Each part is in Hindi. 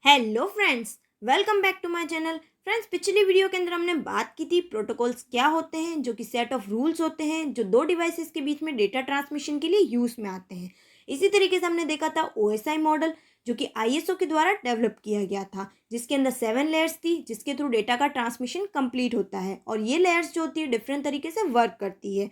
Hello friends, welcome back to my channel. Friends, पिछली वीडियो के अंदर हमने बात की थी प्रोटोकॉल्स क्या होते हैं, जो कि सेट ऑफ रूल्स होते हैं जो दो डिवाइसेस के बीच में डेटा ट्रांसमिशन के लिए यूज में आते हैं। इसी तरीके से हमने देखा था ओएसआई मॉडल, जो कि आईएसओ के द्वारा डेवलप किया गया था, जिसके अंदर 7 लेयर्स थी, जिसके थ्रू डेटा का ट्रांसमिशन कंप्लीट होता है। और ये लेयर्स जो होती है डिफरेंट तरीके से वर्क करती है।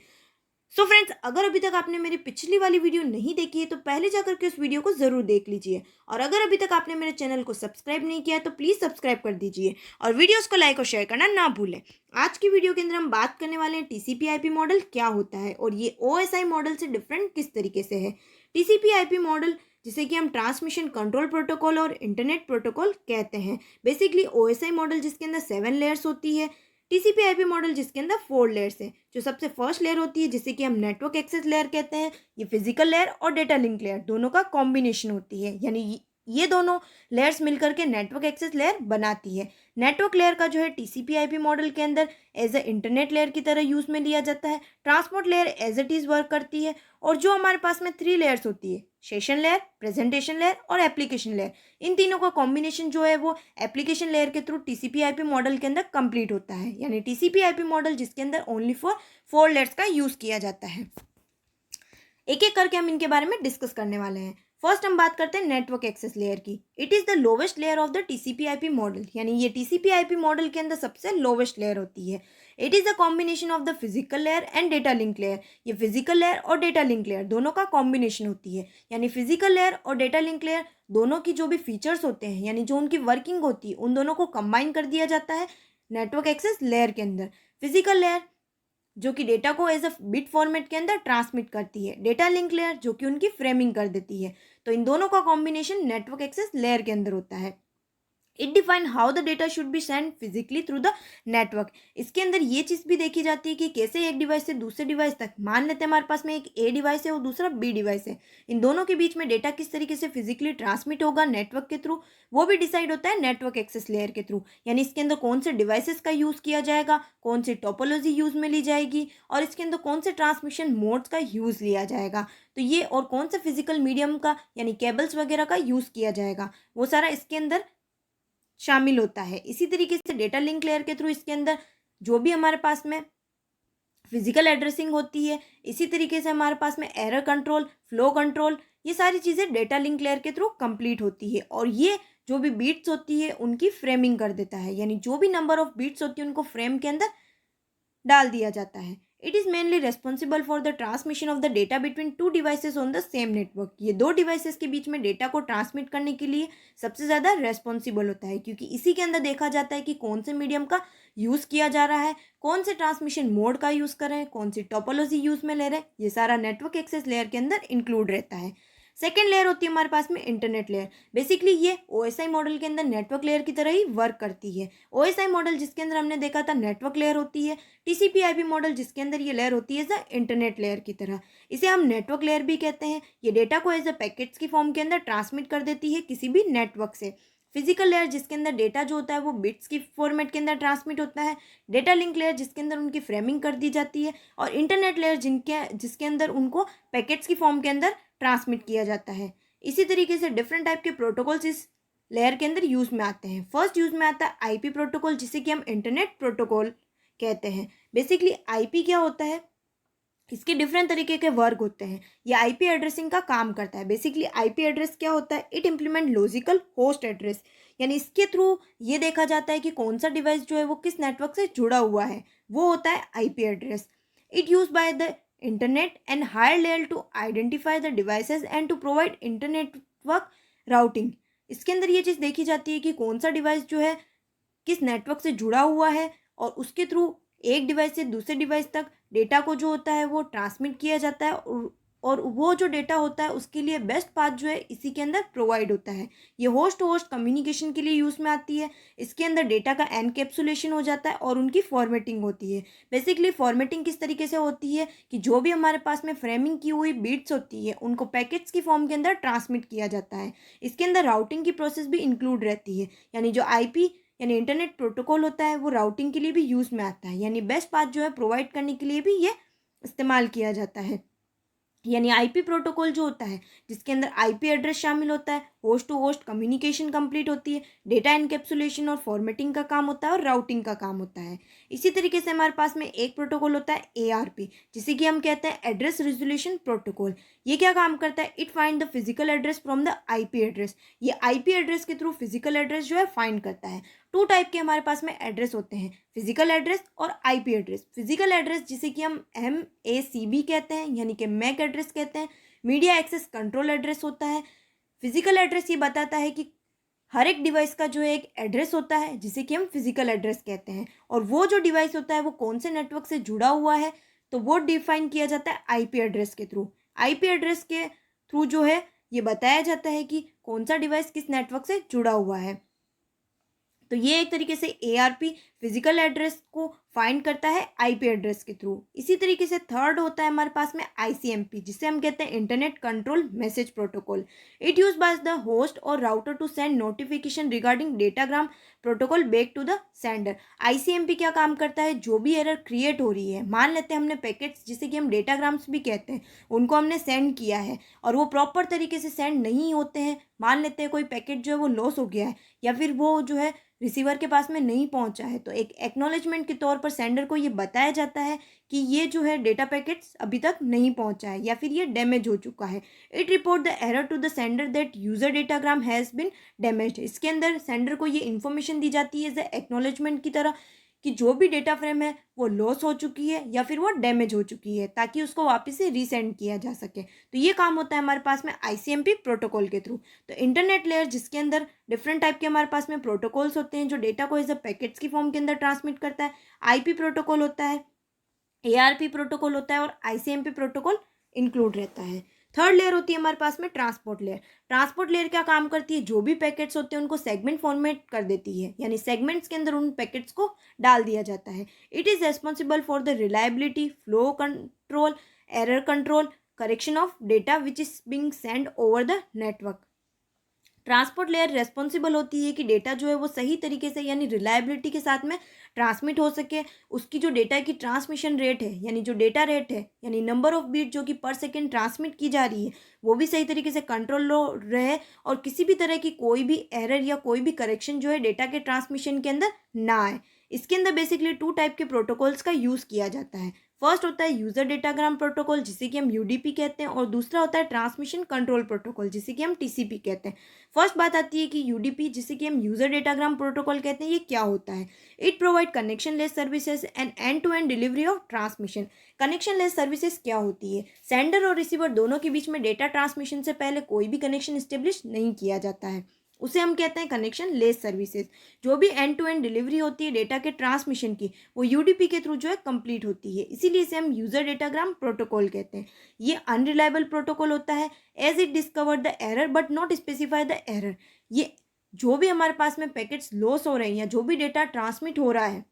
सो फ्रेंड्स, अगर अभी तक आपने मेरी पिछली वाली वीडियो नहीं देखी है तो पहले जाकर के उस वीडियो को ज़रूर देख लीजिए। और अगर अभी तक आपने मेरे चैनल को सब्सक्राइब नहीं किया है तो प्लीज़ सब्सक्राइब कर दीजिए और वीडियोस को लाइक और शेयर करना ना भूलें। आज की वीडियो के अंदर हम बात करने वाले हैं टीसीपी आईपी मॉडल क्या होता है और ये ओएसआई मॉडल से डिफरेंट किस तरीके से है। टीसीपी आईपी मॉडल, जिसे कि हम ट्रांसमिशन कंट्रोल प्रोटोकॉल और इंटरनेट प्रोटोकॉल कहते हैं। बेसिकली ओएसआई मॉडल जिसके अंदर 7 लेयर्स होती है, टीसीपी आईपी मॉडल जिसके अंदर 4 लेयर्स है। जो सबसे फर्स्ट लेयर होती है जिसे कि हम नेटवर्क एक्सेस लेयर कहते हैं, ये फिजिकल लेयर और डेटा लिंक लेयर दोनों का कॉम्बिनेशन होती है, यानी ये दोनों लेयर्स मिलकर के नेटवर्क एक्सेस लेयर बनाती है। नेटवर्क लेयर का जो है टीसीपी आईपी मॉडल के अंदर एज ए इंटरनेट लेयर की तरह यूज में लिया जाता है। Transport layer as it is work करती है। और जो हमारे पास में 3 लेयर्स होती है, सेशन लेयर, प्रेजेंटेशन लेयर और एप्लीकेशन लेयर, इन तीनों का कॉम्बिनेशन जो है वो एप्लीकेशन लेयर के थ्रू टीसीपी आईपी मॉडल के अंदर कंप्लीट होता है। यानी टीसीपी आईपी मॉडल जिसके अंदर ओनली फॉर 4 लेयर्स का यूज किया जाता है। एक एक करके हम इनके बारे में डिस्कस करने वाले हैं। फर्स्ट हम बात करते हैं नेटवर्क एक्सेस लेयर की। It is the lowest layer of the TCP IP model, यानी ये टीसीपी आईपी मॉडल के अंदर सबसे लोवेस्ट लेयर होती है। It is the combination of the physical layer and data link layer. ये फिजिकल लेयर और डेटा लिंक लेयर दोनों का कॉम्बिनेशन होती है। यानी फिजिकल लेयर और डेटा लिंक लेयर दोनों की जो भी फीचर्स होते हैं, यानी जो उनकी वर्किंग होती है, उन दोनों को कंबाइन कर दिया जाता है नेटवर्क एक्सेस लेयर के अंदर। फिजिकल लेयर जो कि डेटा को एज अ बिट फॉर्मेट के अंदर ट्रांसमिट करती है, डेटा लिंक लेयर जो कि उनकी फ्रेमिंग कर देती है। तो इन दोनों का कॉम्बिनेशन नेटवर्क एक्सेस लेयर के अंदर होता है। It define how the data should be send physically through the network. इसके अंदर ये चीज़ भी देखी जाती है कि कैसे एक डिवाइस से दूसरे डिवाइस तक, मान लेते हैं हमारे पास में एक ए डिवाइस है और दूसरा बी डिवाइस है, इन दोनों के बीच में डेटा किस तरीके से फिजिकली ट्रांसमिट होगा नेटवर्क के थ्रू, वो भी डिसाइड होता है नेटवर्क एक्सेस लेयर के थ्रू। यानी इसके अंदर कौन से डिवाइसेस का यूज़ किया जाएगा, कौन सी टोपोलॉजी यूज़ में ली जाएगी और इसके अंदर कौन से ट्रांसमिशन मोड्स का यूज़ लिया जाएगा, तो ये और कौन से फिजिकल मीडियम का यानी केबल्स वगैरह का यूज़ किया जाएगा, वो सारा इसके अंदर शामिल होता है। इसी तरीके से डेटा लिंक लेयर के थ्रू इसके अंदर जो भी हमारे पास में फिजिकल एड्रेसिंग होती है, इसी तरीके से हमारे पास में एरर कंट्रोल, फ्लो कंट्रोल, ये सारी चीज़ें डेटा लिंक लेयर के थ्रू कंप्लीट होती है। और ये जो भी बीट्स होती है उनकी फ्रेमिंग कर देता है, यानी जो भी नंबर ऑफ बीट्स होती है उनको फ्रेम के अंदर डाल दिया जाता है। It is mainly responsible for the transmission of the data between two devices on the same network. ये दो डिवाइसेस के बीच में डेटा को ट्रांसमिट करने के लिए सबसे ज़्यादा रेस्पॉन्सिबल होता है, क्योंकि इसी के अंदर देखा जाता है कि कौन से मीडियम का यूज़ किया जा रहा है, कौन से ट्रांसमिशन मोड का यूज़ कर रहे हैं, कौन सी टोपोलॉजी यूज़ में ले रहे हैं, ये सारा नेटवर्क एक्सेस लेयर के अंदर इंक्लूड रहता है। सेकेंड लेयर होती है हमारे पास में इंटरनेट लेयर। बेसिकली ये ओएसआई मॉडल के अंदर नेटवर्क लेयर की तरह ही वर्क करती है। ओएसआई मॉडल जिसके अंदर हमने देखा था नेटवर्क लेयर होती है, टीसीपी आईपी मॉडल जिसके अंदर ये लेयर होती है एज अ इंटरनेट लेयर की तरह। इसे हम नेटवर्क लेयर भी कहते हैं। ये डेटा को एज अ पैकेट्स की फॉर्म के अंदर ट्रांसमिट कर देती है किसी भी नेटवर्क से। फिजिकल लेयर जिसके अंदर डेटा जो होता है वो बिट्स की फॉर्मेट के अंदर ट्रांसमिट होता है। डेटा लिंक लेयर जिसके अंदर उनकी फ्रेमिंग कर दी जाती है। और इंटरनेट लेयर जिसके अंदर उनको पैकेट्स की फॉर्म के अंदर ट्रांसमिट किया जाता है। इसी तरीके से डिफरेंट टाइप के प्रोटोकॉल्स इस लेयर के अंदर यूज में आते हैं। फर्स्ट यूज में आता है आईपी प्रोटोकॉल, जिसे कि हम इंटरनेट प्रोटोकॉल कहते हैं। बेसिकली आईपी क्या होता है, इसके डिफरेंट तरीके के वर्क होते हैं। ये आईपी एड्रेसिंग का काम करता है। बेसिकली आईपी एड्रेस क्या होता है, it implement logical host address, यानी इसके थ्रू ये देखा जाता है कि कौन सा डिवाइस जो है वो किस नेटवर्क से जुड़ा हुआ है, वो होता है IP address. It use by the internet and higher layer to identify the devices and to provide internetwork routing. इसके अंदर ये चीज़ देखी जाती है कि कौन सा डिवाइस जो है किस नेटवर्क से जुड़ा हुआ है और उसके थ्रू एक डिवाइस से दूसरे डिवाइस तक डेटा को जो होता है वो ट्रांसमिट किया जाता है। और वो जो डेटा होता है उसके लिए बेस्ट पाथ जो है इसी के अंदर प्रोवाइड होता है। ये होस्ट टू होस्ट कम्युनिकेशन के लिए यूज़ में आती है। इसके अंदर डेटा का एनकैप्सुलेशन हो जाता है और उनकी फॉर्मेटिंग होती है। बेसिकली फॉर्मेटिंग किस तरीके से होती है कि जो भी हमारे पास में फ्रेमिंग की हुई बीट्स होती है उनको पैकेट्स की फॉर्म के अंदर ट्रांसमिट किया जाता है। इसके अंदर राउटिंग की प्रोसेस भी इंक्लूड रहती है, यानी जो आईपी यानी इंटरनेट प्रोटोकॉल होता है वो राउटिंग के लिए भी यूज़ में आता है, यानी बेस्ट पाथ जो है प्रोवाइड करने के लिए भी ये इस्तेमाल किया जाता है। यानी आईपी प्रोटोकॉल जो होता है, जिसके अंदर आईपी एड्रेस शामिल होता है, host to host communication complete होती है, डेटा एनकैप्सुलेशन और फॉर्मेटिंग का काम होता है और राउटिंग का काम होता है। इसी तरीके से हमारे पास में एक प्रोटोकॉल होता है एआरपी, जिसे कि हम कहते हैं एड्रेस रेजोल्यूशन प्रोटोकॉल। ये क्या काम करता है? It find the physical address from the IP address. ये आईपी एड्रेस के थ्रू फिजिकल एड्रेस जो है फाइंड करता है। टू टाइप के हमारे पास में एड्रेस होते हैं, फिजिकल एड्रेस और आईपी एड्रेस। फिजिकल एड्रेस जिसे कि हम MACB कहते हैं, यानी कि मैक एड्रेस कहते हैं, मीडिया एक्सेस कंट्रोल एड्रेस होता है। फिजिकल एड्रेस ये बताता है कि हर एक डिवाइस का जो है एक एड्रेस होता है, जिसे कि हम फिजिकल एड्रेस कहते हैं, और वो जो डिवाइस होता है वो कौन से नेटवर्क से जुड़ा हुआ है, तो वो डिफाइन किया जाता है आईपी एड्रेस के थ्रू। आईपी एड्रेस के थ्रू जो है ये बताया जाता है कि कौन सा डिवाइस किस नेटवर्क से जुड़ा हुआ है। तो ये एक तरीके से एआरपी फिजिकल एड्रेस को फाइंड करता है आईपी एड्रेस के थ्रू। इसी तरीके से थर्ड होता है हमारे पास में आईसीएमपी, जिसे हम कहते हैं internet control message protocol. It use by the host और router to send notification regarding datagram protocol back to the sender. ICMP क्या काम करता है? जो भी एरर क्रिएट हो रही है, मान लेते हैं हमने पैकेट्स, जिसे कि हम डेटाग्राम्स भी कहते हैं, उनको हमने सेंड किया है और वो प्रॉपर तरीके से सेंड नहीं होते हैं, मान लेते हैं कोई पैकेट जो है वो लॉस हो गया है या फिर वो जो है रिसीवर के पास में नहीं पहुंचा है, तो एक एक्नॉलेजमेंट के तौर पर सेंडर को ये बताया जाता है कि ये जो है डेटा पैकेट्स अभी तक नहीं पहुंचा है या फिर ये डैमेज हो चुका है। It report the error to the sender that user datagram has been damaged. इसके अंदर सेंडर को ये इन्फॉर्मेशन दी जाती है एज ए एक्नॉलेजमेंट की तरह कि जो भी डेटा फ्रेम है वो लॉस हो चुकी है या फिर वो डैमेज हो चुकी है, ताकि उसको वापस से रीसेंड किया जा सके। तो ये काम होता है हमारे पास में आईसीएमपी प्रोटोकॉल के थ्रू। तो इंटरनेट लेयर, जिसके अंदर डिफरेंट टाइप के हमारे पास में प्रोटोकॉल्स होते हैं जो डेटा को एज अ पैकेट्स की फॉर्म के अंदर ट्रांसमिट करता है। आईपी प्रोटोकॉल होता है, एआरपी प्रोटोकॉल होता है और आईसीएमपी प्रोटोकॉल इंक्लूड रहता है। थर्ड लेयर होती है हमारे पास में ट्रांसपोर्ट लेयर। ट्रांसपोर्ट लेयर क्या काम करती है? जो भी पैकेट्स होते हैं उनको सेगमेंट फॉर्मेट कर देती है, यानी सेगमेंट्स के अंदर उन पैकेट्स को डाल दिया जाता है। It is responsible for the reliability, flow control, error control, correction of data which is being send over the network. Transport layer responsible होती है कि डेटा जो है वो सही तरीके से यानी रिलायबिलिटी के साथ में ट्रांसमिट हो सके। उसकी जो डेटा की ट्रांसमिशन रेट है, यानी जो डेटा रेट है, यानी नंबर ऑफ बीट जो कि पर सेकेंड ट्रांसमिट की जा रही है, वो भी सही तरीके से कंट्रोल रहे और किसी भी तरह की कोई भी एरर या कोई भी करेक्शन जो है डेटा के ट्रांसमिशन के अंदर ना आए। इसके अंदर बेसिकली टू टाइप के प्रोटोकॉल्स का यूज़ किया जाता है। फर्स्ट होता है यूज़र डेटाग्राम प्रोटोकॉल, जिसे कि हम यूडीपी कहते हैं, और दूसरा होता है ट्रांसमिशन कंट्रोल प्रोटोकॉल, जिसे कि हम टीसीपी कहते हैं। फर्स्ट बात आती है कि यूडीपी, जिसे कि हम यूज़र डेटाग्राम प्रोटोकॉल कहते हैं, ये क्या होता है? It provide connectionless services and end to end delivery of transmission. Connectionless services क्या होती है? सेंडर और रिसीवर दोनों के बीच में डेटा ट्रांसमिशन से पहले कोई भी कनेक्शन स्टेब्लिश नहीं किया जाता है, उसे हम कहते हैं कनेक्शन लेस सर्विसेज। जो भी एंड टू एंड डिलीवरी होती है डेटा के ट्रांसमिशन की, वो यूडीपी के थ्रू जो है कंप्लीट होती है, इसीलिए इसे हम यूजर डेटाग्राम प्रोटोकॉल कहते हैं। ये अनरिलायबल प्रोटोकॉल होता है as it discover the error but not specify the error. ये जो भी हमारे पास में पैकेट्स लॉस हो रहे हैं या जो भी डेटा ट्रांसमिट हो रहा है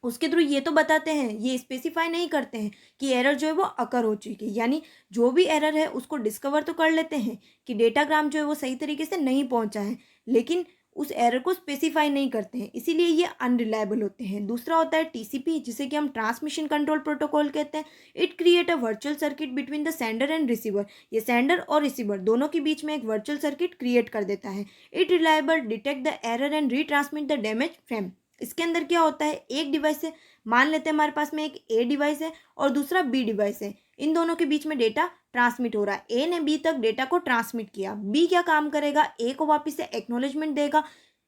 उसके थ्रू ये तो बताते हैं, ये स्पेसिफाई नहीं करते हैं कि एरर जो है वो अकर हो चुकी है। यानी जो भी एरर है उसको डिस्कवर तो कर लेते हैं कि डेटाग्राम जो है वो सही तरीके से नहीं पहुंचा है, लेकिन उस एरर को स्पेसिफाई नहीं करते हैं, इसीलिए ये अनरिलायबल होते हैं। दूसरा होता है टीसीपी, जिसे कि हम ट्रांसमिशन कंट्रोल प्रोटोकॉल कहते हैं। It create a virtual circuit between the sender and receiver. ये सेंडर और रिसीवर दोनों के बीच में एक वर्चुअल सर्किट क्रिएट कर देता है। It reliable detect the error and retransmit the damage frame. इसके अंदर क्या होता है? एक डिवाइस से, मान लेते हैं हमारे पास में एक ए डिवाइस है और दूसरा बी डिवाइस है, इन दोनों के बीच में डेटा ट्रांसमिट हो रहा है। ए ने बी तक डेटा को ट्रांसमिट किया, बी क्या काम करेगा? ए को वापस से एक्नॉलेजमेंट देगा।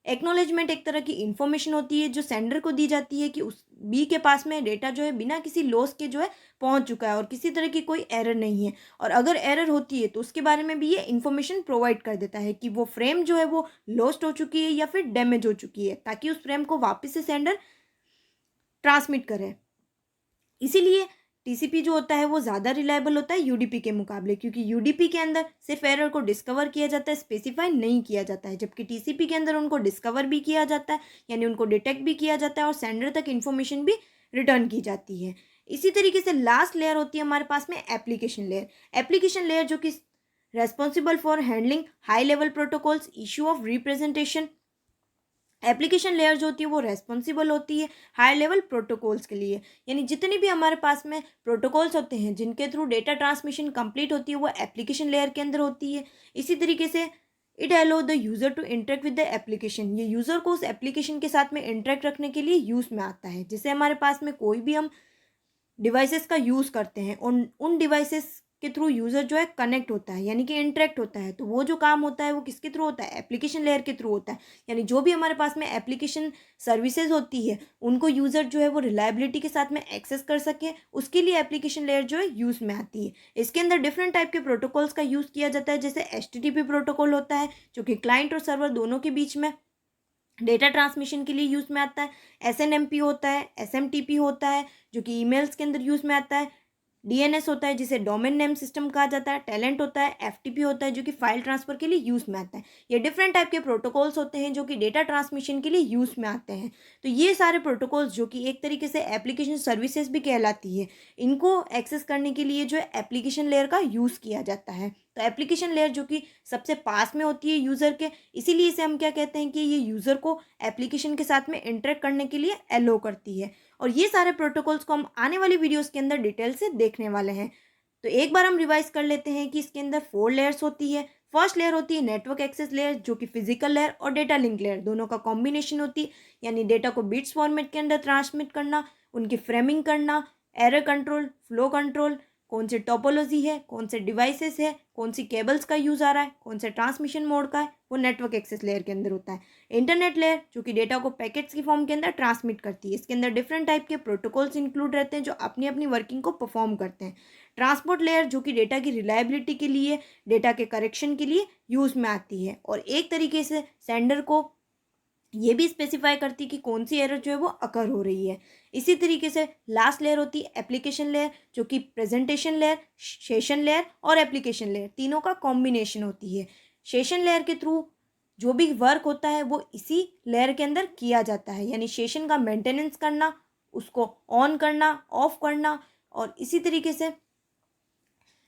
एक्नॉलेजमेंट एक तरह की इंफॉर्मेशन होती है जो सेंडर को दी जाती है कि उस बी के पास में डेटा जो है बिना किसी लॉस के जो है पहुंच चुका है और किसी तरह की कोई एरर नहीं है, और अगर एरर होती है तो उसके बारे में भी ये इन्फॉर्मेशन प्रोवाइड कर देता है कि वो फ्रेम जो है वो लॉस्ट हो चुकी है या फिर डैमेज हो चुकी है, ताकि उस फ्रेम को वापस से सेंडर ट्रांसमिट करे। इसीलिए टीसीपी जो होता है वो ज़्यादा रिलायबल होता है यूडीपी के मुकाबले, क्योंकि यूडीपी के अंदर सिर्फ एरर को डिस्कवर किया जाता है, स्पेसिफाई नहीं किया जाता है, जबकि टीसीपी के अंदर उनको डिस्कवर भी किया जाता है, यानी उनको डिटेक्ट भी किया जाता है और सेंडर तक इन्फॉर्मेशन भी रिटर्न की जाती है। इसी तरीके से लास्ट लेयर होती है हमारे पास में एप्लीकेशन लेयर। एप्लीकेशन लेयर जो कि responsible for handling high level protocols, issue of representation application layer जो होती है वो रेस्पॉन्सिबल होती है हायर लेवल प्रोटोकॉल्स के लिए, यानी जितने भी हमारे पास में प्रोटोकॉल्स होते हैं जिनके थ्रू डेटा ट्रांसमिशन कंप्लीट होती है वो एप्लीकेशन लेयर के अंदर होती है। इसी तरीके से it allow the user to interact with the application, ये यूज़र को उस एप्लीकेशन के साथ में इंटरेक्ट रखने के लिए यूज़ में आता है। जैसे हमारे पास में कोई भी हम डिवाइसेस का यूज़ करते हैं, उन डिवाइसेस के थ्रू यूज़र जो है कनेक्ट होता है, यानी कि इंटरेक्ट होता है, तो वो जो काम होता है वो किसके थ्रू होता है, एप्लीकेशन लेयर के थ्रू होता है। यानी जो भी हमारे पास में एप्लीकेशन सर्विसेज होती है उनको यूज़र जो है वो रिलायबिलिटी के साथ में एक्सेस कर सके, उसके लिए एप्लीकेशन लेयर जो है यूज़ में आती है। इसके अंदर डिफरेंट टाइप के प्रोटोकॉल्स का यूज़ किया जाता है, जैसे HTTP प्रोटोकॉल होता है जो कि क्लाइंट और सर्वर दोनों के बीच में डेटा ट्रांसमिशन के लिए यूज़ में आता है। SNMP होता है, SMTP होता है जो कि ईमेल्स के अंदर यूज़ में आता है। DNS होता है जिसे डोमेन नेम सिस्टम कहा जाता है। टैलेंट होता है, FTP होता है जो कि फाइल ट्रांसफ़र के लिए यूज़ में आता है। ये डिफरेंट टाइप के प्रोटोकॉल्स होते हैं जो कि डेटा ट्रांसमिशन के लिए यूज़ में आते हैं। तो ये सारे प्रोटोकॉल्स जो कि एक तरीके से एप्लीकेशन सर्विसेज भी कहलाती है, इनको एक्सेस करने के लिए जो है एप्लीकेशन लेयर का यूज़ किया जाता है। तो एप्लीकेशन लेयर जो कि सबसे पास में होती है यूज़र के, इसीलिए इसे हम क्या कहते हैं कि ये यूज़र को एप्लीकेशन के साथ में इंटरेक्ट करने के लिए एलो करती है। और ये सारे प्रोटोकॉल्स को हम आने वाली वीडियोस के अंदर डिटेल से देखने वाले हैं। तो एक बार हम रिवाइज कर लेते हैं कि इसके अंदर 4 लेयर्स होती है। फर्स्ट लेयर होती है नेटवर्क एक्सेस लेयर जो कि फिजिकल लेयर और डेटा लिंक लेयर दोनों का कॉम्बिनेशन होती है, यानी डेटा को बिट्स फॉर्मेट के अंदर ट्रांसमिट करना, उनकी फ्रेमिंग करना, एरर कंट्रोल, फ्लो कंट्रोल, कौन से टोपोलॉजी है, कौन से डिवाइसेस है, कौन सी केबल्स का यूज़ आ रहा है, कौन से ट्रांसमिशन मोड का है, वो नेटवर्क एक्सेस लेयर के अंदर होता है। इंटरनेट लेयर जो कि डेटा को पैकेट्स की फॉर्म के अंदर ट्रांसमिट करती है, इसके अंदर डिफरेंट टाइप के प्रोटोकॉल्स इंक्लूड रहते हैं जो अपनी अपनी वर्किंग को परफॉर्म करते हैं। ट्रांसपोर्ट लेयर जो कि डेटा की रिलायबिलिटी के लिए, डेटा के करेक्शन के लिए यूज़ में आती है और एक तरीके से सेंडर को ये भी स्पेसिफाई करती है कि कौन सी एरर जो है वो अकर हो रही है। इसी तरीके से लास्ट लेयर होती है एप्लीकेशन लेयर जो कि प्रेजेंटेशन लेयर, सेशन लेयर और एप्लीकेशन लेयर तीनों का कॉम्बिनेशन होती है। सेशन लेयर के थ्रू जो भी वर्क होता है वो इसी लेयर के अंदर किया जाता है, यानी सेशन का मेंटेनेंस करना, उसको ऑन करना, ऑफ करना, और इसी तरीके से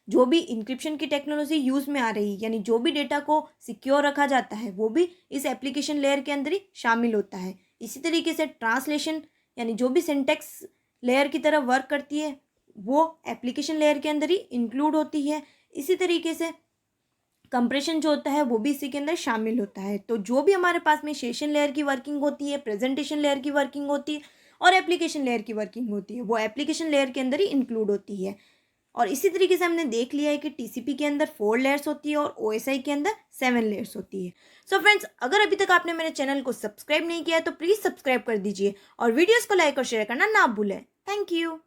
जो भी इंक्रिप्शन की टेक्नोलॉजी यूज़ में आ रही है, यानी जो भी डेटा को सिक्योर रखा जाता है वो भी इस एप्लीकेशन लेयर के अंदर ही शामिल होता है। इसी तरीके से ट्रांसलेशन, यानी जो भी सिंटेक्स लेयर की तरह वर्क करती है वो एप्लीकेशन लेयर के अंदर ही इंक्लूड होती है। इसी तरीके से कंप्रेशन जो होता है वो भी इसी के अंदर शामिल होता है। तो जो भी हमारे पास में सेशन लेयर की वर्किंग होती है, प्रेजेंटेशन लेयर की वर्किंग होती है और एप्लीकेशन लेयर की वर्किंग होती है, वो एप्लीकेशन लेयर के अंदर ही इंक्लूड होती है। और इसी तरीके से हमने देख लिया है कि TCP के अंदर 4 लेयर्स होती है और OSI के अंदर 7 लेयर्स होती है। सो फ्रेंड्स, अगर अभी तक आपने मेरे चैनल को सब्सक्राइब नहीं किया है तो प्लीज़ सब्सक्राइब कर दीजिए और वीडियोस को लाइक और शेयर करना ना भूलें। Thank you.